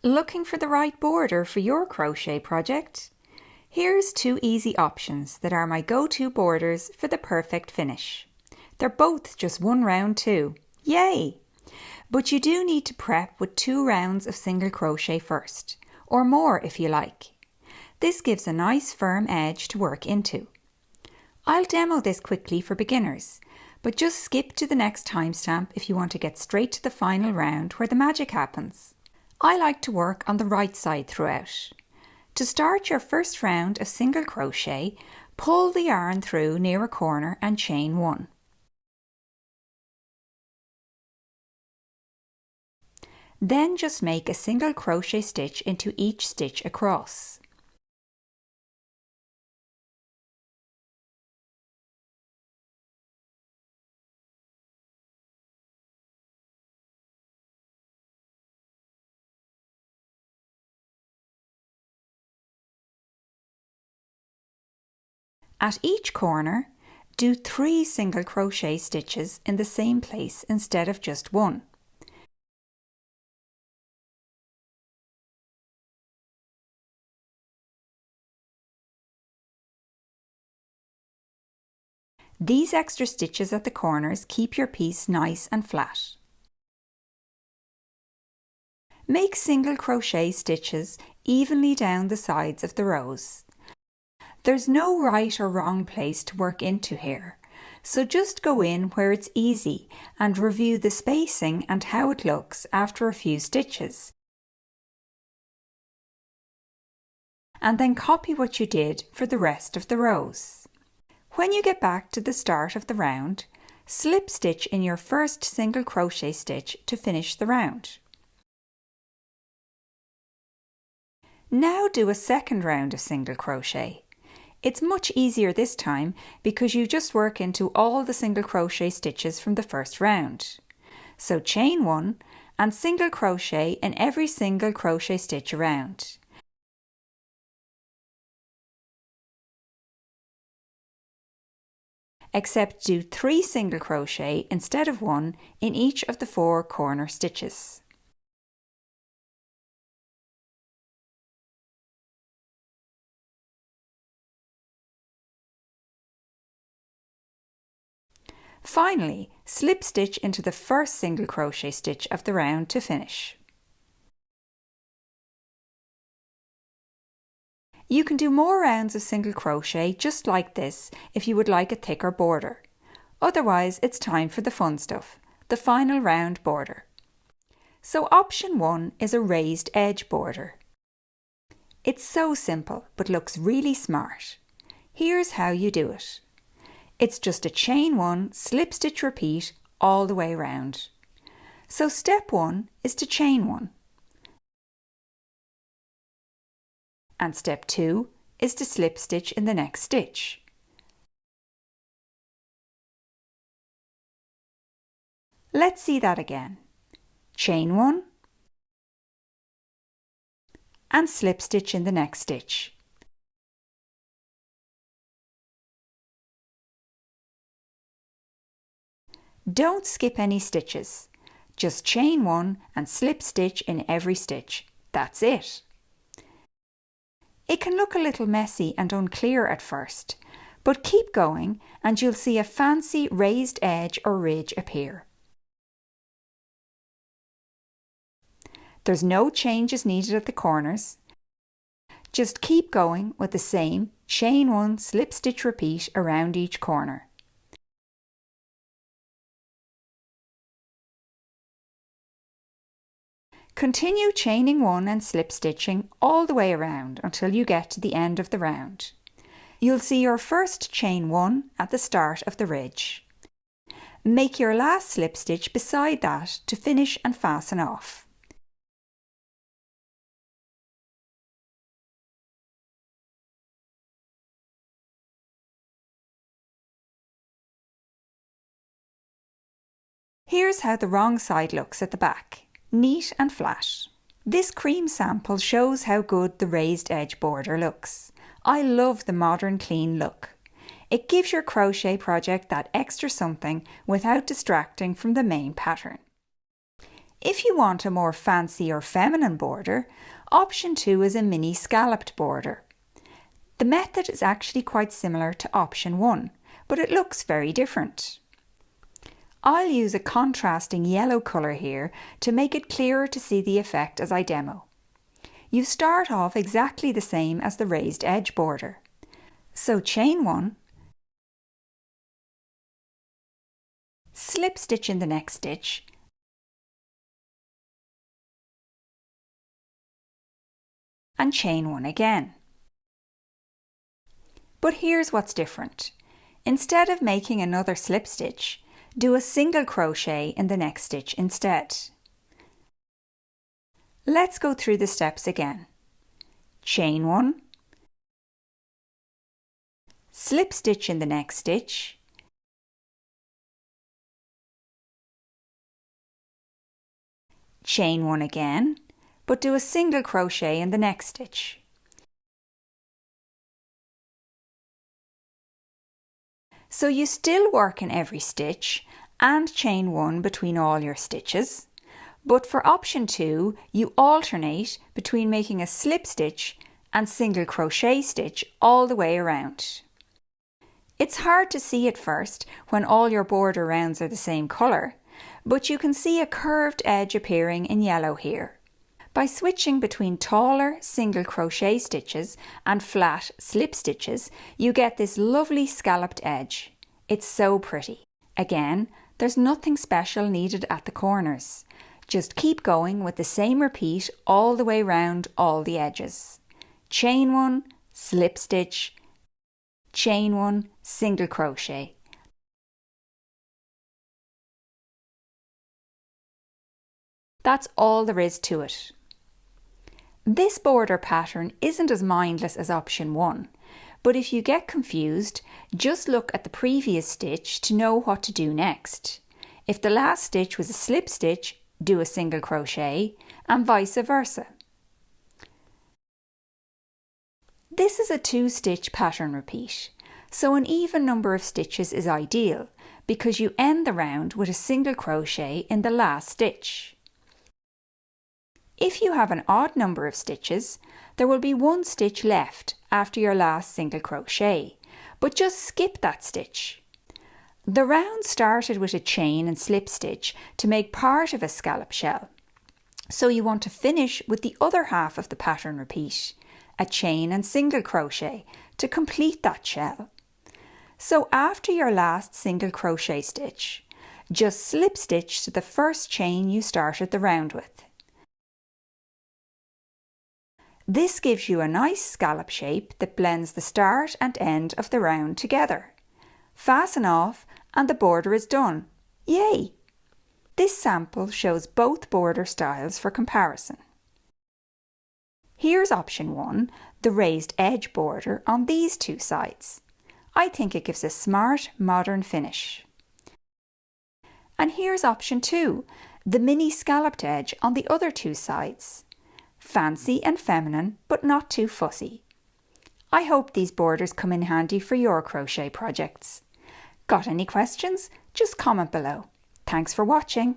Looking for the right border for your crochet project? Here's two easy options that are my go-to borders for the perfect finish. They're both just one round too. Yay! But you do need to prep with 2 rounds of single crochet first, or more if you like. This gives a nice firm edge to work into. I'll demo this quickly for beginners, but just skip to the next timestamp if you want to get straight to the final round where the magic happens. I like to work on the right side throughout. To start your first round of single crochet, pull the yarn through near a corner and chain 1. Then just make a single crochet stitch into each stitch across. At each corner, do 3 single crochet stitches in the same place instead of just 1. These extra stitches at the corners keep your piece nice and flat. Make single crochet stitches evenly down the sides of the rows. There's no right or wrong place to work into here, so just go in where it's easy and review the spacing and how it looks after a few stitches. And then copy what you did for the rest of the rows. When you get back to the start of the round, slip stitch in your first single crochet stitch to finish the round. Now do a second round of single crochet. It's much easier this time because you just work into all the single crochet stitches from the first round. So chain 1 and single crochet in every single crochet stitch around. Except do 3 single crochet instead of 1 in each of the 4 corner stitches. Finally, slip stitch into the first single crochet stitch of the round to finish. You can do more rounds of single crochet just like this if you would like a thicker border. Otherwise, it's time for the fun stuff, the final round border. So option 1 is a raised edge border. It's so simple but looks really smart. Here's how you do it. It's just a chain 1, slip stitch repeat all the way around. So step 1 is to chain 1. And step 2 is to slip stitch in the next stitch. Let's see that again. Chain 1 and slip stitch in the next stitch. Don't skip any stitches. Just chain 1 and slip stitch in every stitch. That's it. It can look a little messy and unclear at first, but keep going and you'll see a fancy raised edge or ridge appear. There's no changes needed at the corners. Just keep going with the same chain 1, slip stitch repeat around each corner. Continue chaining 1 and slip stitching all the way around until you get to the end of the round. You'll see your first chain 1 at the start of the ridge. Make your last slip stitch beside that to finish and fasten off. Here's how the wrong side looks at the back. Neat and flat. This cream sample shows how good the raised edge border looks. I love the modern clean look. It gives your crochet project that extra something without distracting from the main pattern. If you want a more fancy or feminine border, option 2 is a mini scalloped border. The method is actually quite similar to option 1, but it looks very different. I'll use a contrasting yellow colour here to make it clearer to see the effect as I demo. You start off exactly the same as the raised edge border. So chain 1, slip stitch in the next stitch, and chain 1 again. But here's what's different. Instead of making another slip stitch, do a single crochet in the next stitch instead. Let's go through the steps again. Chain 1, slip stitch in the next stitch, chain 1 again, but do a single crochet in the next stitch. So you still work in every stitch and chain 1 between all your stitches, but for option 2 you alternate between making a slip stitch and single crochet stitch all the way around. It's hard to see at first when all your border rounds are the same colour, but you can see a curved edge appearing in yellow here. By switching between taller single crochet stitches and flat slip stitches, you get this lovely scalloped edge. It's so pretty. Again, there's nothing special needed at the corners. Just keep going with the same repeat all the way round all the edges. Chain 1, slip stitch, chain 1, single crochet. That's all there is to it. This border pattern isn't as mindless as option 1, but if you get confused, just look at the previous stitch to know what to do next. If the last stitch was a slip stitch, do a single crochet, and vice versa. This is a 2-stitch pattern repeat, so an even number of stitches is ideal because you end the round with a single crochet in the last stitch. If you have an odd number of stitches, there will be 1 stitch left after your last single crochet, but just skip that stitch. The round started with a chain and slip stitch to make part of a scallop shell, so you want to finish with the other half of the pattern repeat, a chain and single crochet, to complete that shell. So after your last single crochet stitch, just slip stitch to the first chain you started the round with. This gives you a nice scallop shape that blends the start and end of the round together. Fasten off and the border is done. Yay! This sample shows both border styles for comparison. Here's option 1, the raised edge border on these 2 sides. I think it gives a smart, modern finish. And here's option 2, the mini scalloped edge on the other 2 sides. Fancy and feminine, but not too fussy. I hope these borders come in handy for your crochet projects. Got any questions? Just comment below. Thanks for watching.